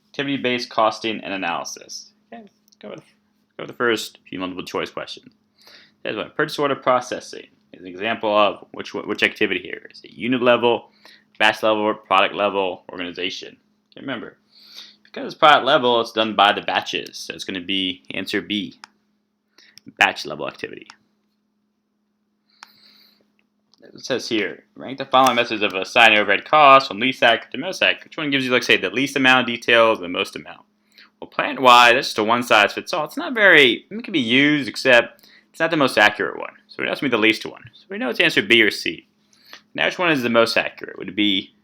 activity-based costing and analysis. Okay, go with the first few multiple choice questions. There's one. Purchase order processing is an example of which activity here. Is it unit level, batch level, product level, organization? Okay, remember, because it's product level, it's done by the batches. So it's going to be answer B, batch level activity. It says here, rank the following methods of assigning overhead costs from least accurate to most accurate. Which one gives you, like, say, the least amount of details and the most amount? Well, plant-wide, that's just a one-size-fits-all. It's not very, it can be used, except it's not the most accurate one. So it has to be the least one. So we know it's answer B or C. Now, which one is the most accurate? Would it be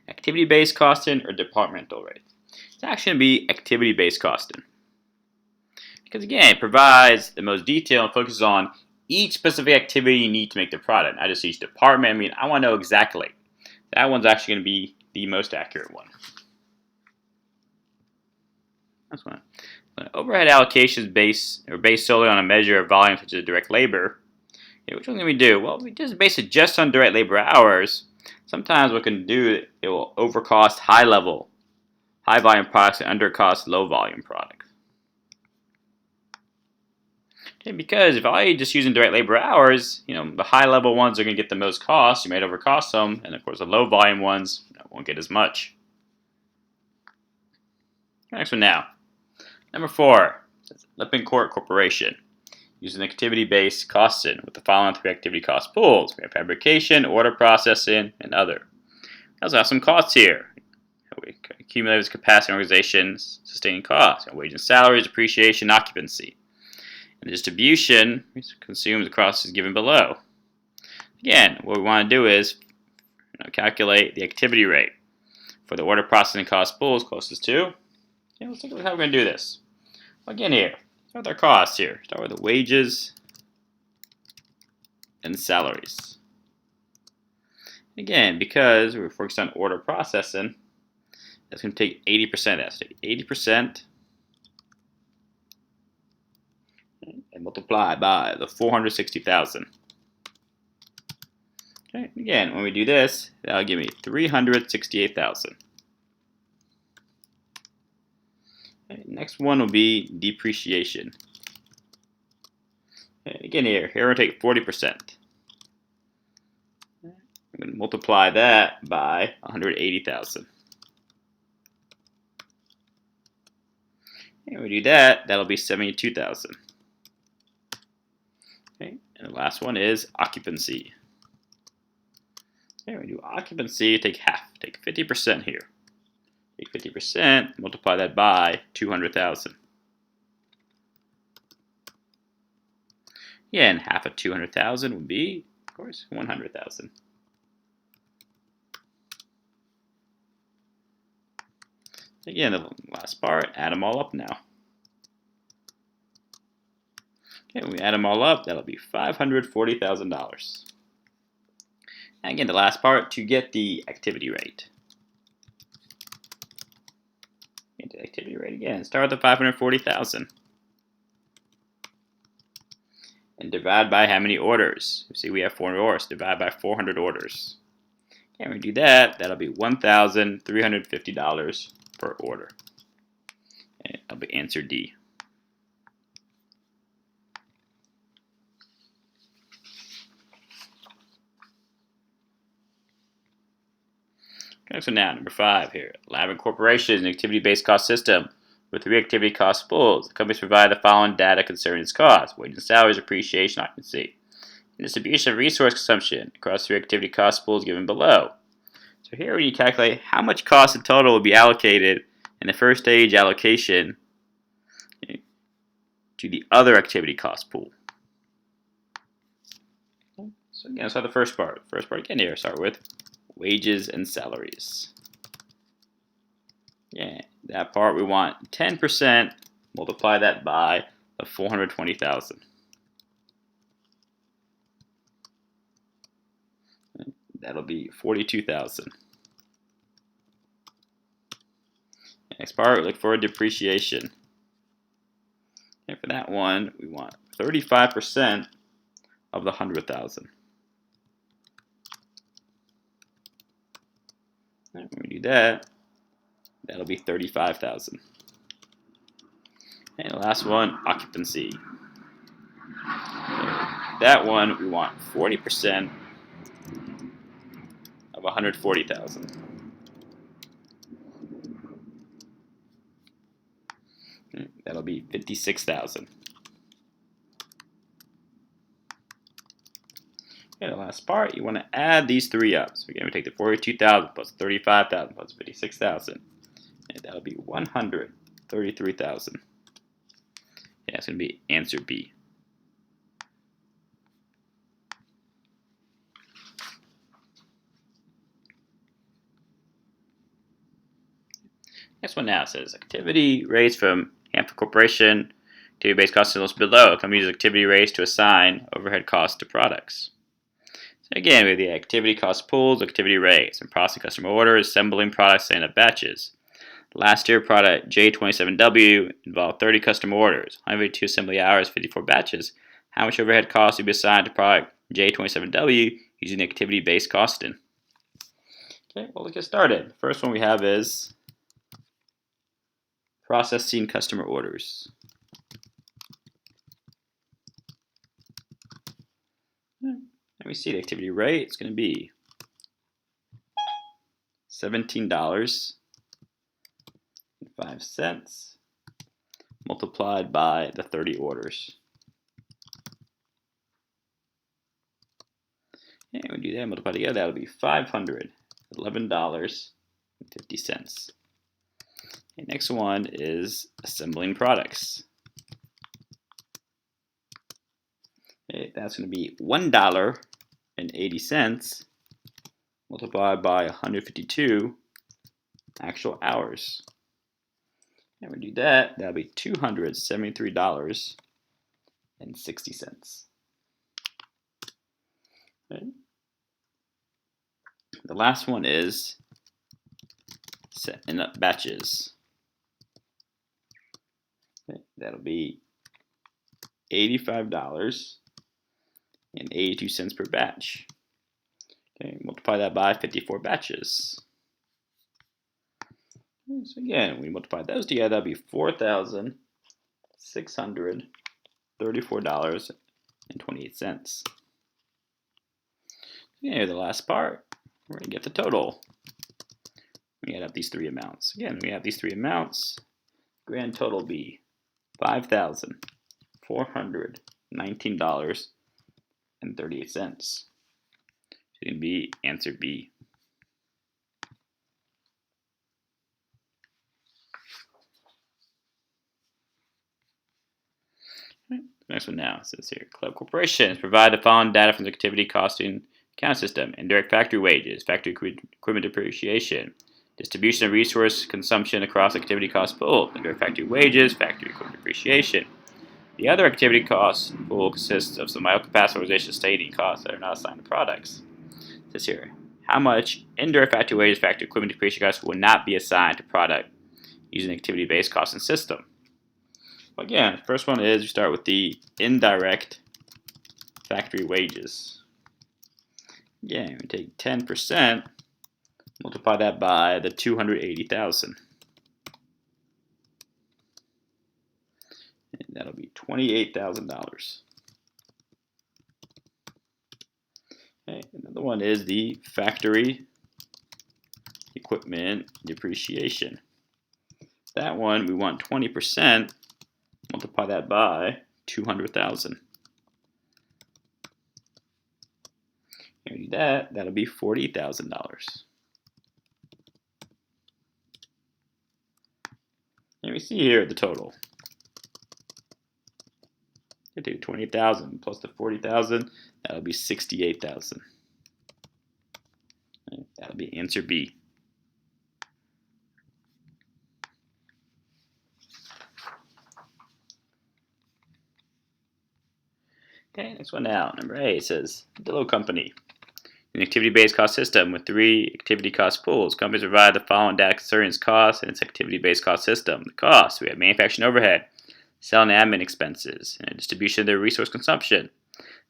activity-based costing or departmental rates? It's actually going to be activity-based costing. Because, again, it provides the most detail and focuses on each specific activity you need to make the product, not just each department. I mean, I want to know exactly. That one's actually going to be the most accurate one. That's one. Overhead allocations based solely on a measure of volume such as direct labor. Which one can we do? Well, if we just base it just on direct labor hours, sometimes what can do, it will overcost high volume products and undercost low volume products. Okay, because if all you're just using direct labor hours, the high level ones are going to get the most cost. You might overcost them, and of course the low volume ones won't get as much. Next one now. Number 4, Lippincott Corporation. Using activity-based costing with the following 3 activity cost pools. We have fabrication, order processing, and other. We also have some costs here. We accumulate capacity organizations, sustaining costs, wage and salaries, depreciation, occupancy. And the distribution consumes the costs is given below. Again, what we want to do is calculate the activity rate for the order processing cost pools closest to. Okay, let's take a look at how we're going to do this. Well, again here, start with our costs here. Start with the wages and salaries. Again, because we're focused on order processing, that's going to take 80% of that. So take 80% and multiply by the 460,000. Okay, again, when we do this, that'll give me 368,000. Okay, next one will be depreciation. Okay, again here we're going to take 40%. I'm going to multiply that by 180,000. And when we do that, that'll be 72,000. Okay, and the last one is occupancy. Okay, when we do occupancy, take half, take 50% here. Take 50%, multiply that by 200,000. Again, half of 200,000 would be, of course, 100,000. Again, the last part, add them all up now. Okay, when we add them all up, that'll be $540,000. And again, the last part, to get the activity rate. Get the activity rate again. Start with the 540,000. And divide by how many orders? You see, we have 400 orders. Divide by 400 orders. Okay, when we do that, that'll be $1,350 per order. And that'll be answer D. Okay, so now, number 5 here. Lavin Corporation is an activity-based cost system with 3 activity cost pools. The companies provide the following data concerning its costs: wages and salaries, depreciation, occupancy, and distribution of resource consumption across 3 activity cost pools given below. So here we calculate how much cost in total will be allocated in the first stage allocation to the other activity cost pool. So again, let's start the first part. First part again here, start with wages and salaries. Yeah, that part we want 10%, multiply that by the 420,000. That'll be 42,000. Next part, look for a depreciation. And for that one, we want 35% of the 100,000. When we do that, That'll be 35,000. And the last one, occupancy. That one we want 40% of 140,000. That'll be 56,000. Okay, the last part, you want to add these three up. So again, we take the 42,000 plus 35,000 plus 56,000. And that'll be 133,000. Yeah, it's going to be answer B. Next one now says activity raised from Hanford Corporation. Activity-based costs are listed below. Company uses activity raised to assign overhead costs to products. So again, we have the activity cost pools, activity raised, and processing customer orders, assembling products, setting up batches. Last year, product J27W involved 30 customer orders, 152 assembly hours, 54 batches. How much overhead costs would be assigned to product J27W using activity-based costing? Okay, well, let's get started. First one we have is processing customer orders. And we see the activity rate. It's going to be $17.05 multiplied by the 30 orders. And when we do that, multiply together, that'll be $511.50. Okay, next one is assembling products. Okay, that's going to be $1.80 multiplied by 152 actual hours. And when we do that, that'll be $273.60. Okay. The last one is setting up batches. Okay, that'll be $85.82 per batch. Okay, multiply that by 54 batches. Okay, so again, we multiply those together, that'll be $4,634.28. Okay, the last part, we're going to get the total. We add up these three amounts. Again, we have these three amounts. Grand total will be $5,419.38. So it's going to be answer B. Right. The next one now says here, Club Corporation provide the following data from the activity costing account system: indirect factory wages, factory equipment depreciation, distribution of resource consumption across activity cost pool, indirect factory wages, factory equipment depreciation. The other activity cost pool consists of some idle capacity organization sustaining costs that are not assigned to products. It says here, how much indirect factory wages, factory equipment depreciation costs will not be assigned to product using activity-based costing system? Well, again, the first one is we start with the indirect factory wages. Again, we take 10%, multiply that by the 280,000. And that'll be $28,000. Okay, another one is the factory equipment depreciation. That one we want 20%, multiply that by 200,000. And we do that, that'll be $40,000. And we see here the total. You do 20,000 plus the 40,000, that'll be 68,000. That'll be answer B. Okay, next one now. Number A, it says Dillo Company. An activity-based cost system with 3 activity cost pools. Companies provide the following data concerning its costs and its activity-based cost system. The costs, we have manufacturing overhead, selling and admin expenses, and distribution of their resource consumption.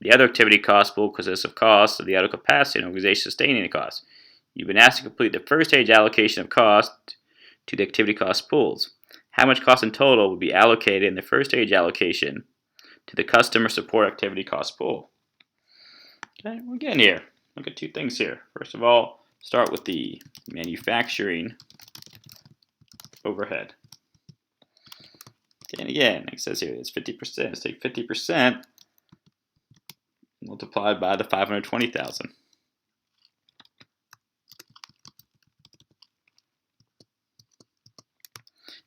The other activity cost pool consists of costs of the idle capacity and organization sustaining the costs. You've been asked to complete the first stage allocation of cost to the activity cost pools. How much cost in total would be allocated in the first stage allocation to the customer support activity cost pool? Okay, we're getting here. Look at two things here. First of all, start with the manufacturing overhead. And again, it says here it's 50%. Let's take 50% multiplied by the 520,000.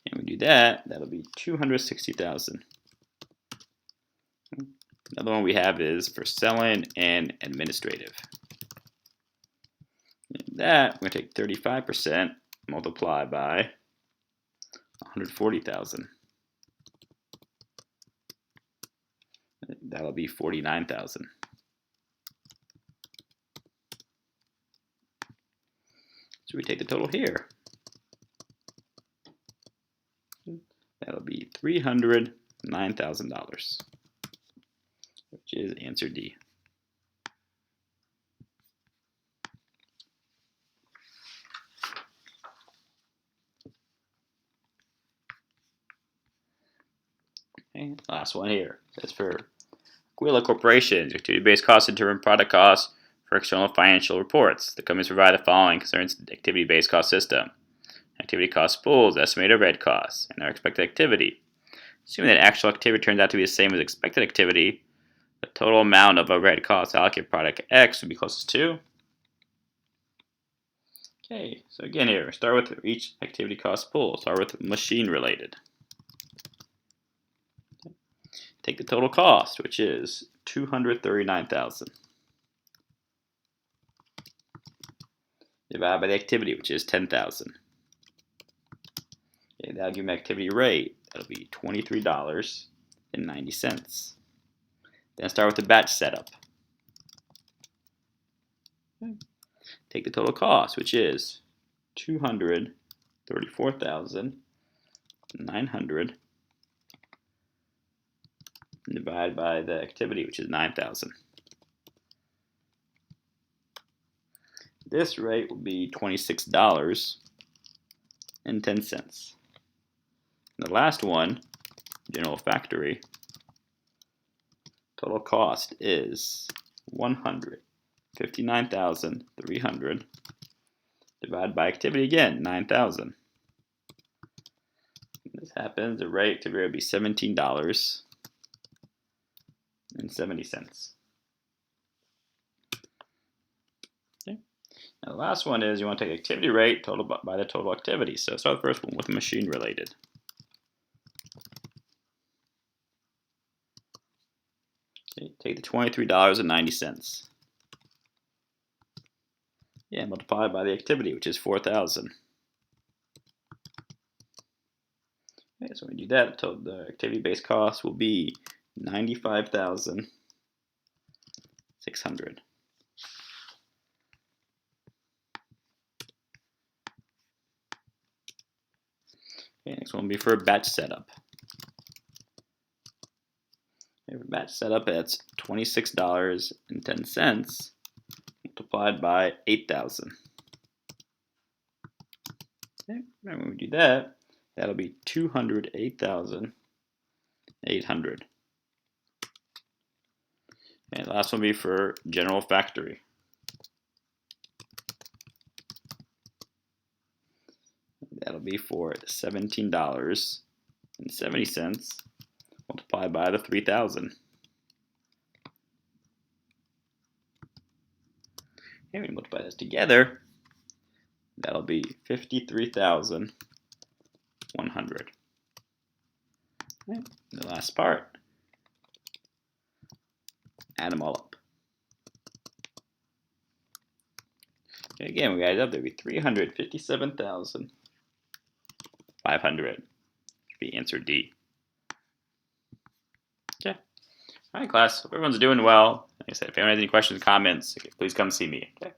And we do that, that'll be 260,000. Another one we have is for selling and administrative. And that, we're going to take 35% multiplied by 140,000. That'll be 49,000. So we take the total here. That'll be $309,000, which is answer D. Okay, last one here. That's for Aquila Corporation. Activity-based costs determine product costs for external financial reports. The companies provide the following concerns the activity-based cost system. Activity cost pools, estimated overhead costs, and our expected activity. Assuming that actual activity turns out to be the same as expected activity, the total amount of overhead costs allocated product X would be closest to. Okay, so again here, start with each activity cost pool. Start with machine related. Take the total cost, which is $239,000. Divide by the activity, which is $10,000. Okay, that'll give me activity rate. That'll be $23.90. Then start with the batch setup. Okay. Take the total cost, which is $234,900. Divided by the activity, which is 9,000. This rate will be $26.10. The last one, general factory, total cost is $159,300 divided by activity again, 9,000. This happens, the rate activity will be $17.70. Okay. Now the last one is you want to take activity rate total by the total activity. So start the first one with machine related. Okay, take the $23.90. Yeah, multiply by the activity, which is 4,000. Okay, so when we do that, the activity-based cost will be $95,600. Okay, next one will be for batch setup. Okay, for batch setup, that's $26.10 multiplied by 8,000. Okay, and when we do that, that'll be 208,800. And the last one will be for general factory. That'll be for $17.70 multiplied by the 3,000. And we multiply this together, that'll be 53,100. Okay, the last part, add them all up. Okay, again, we add it up, there'll be 357,500. Be answer D. Okay. All right, class. Hope everyone's doing well. Like I said, if anyone has any questions or comments, please come see me. Okay.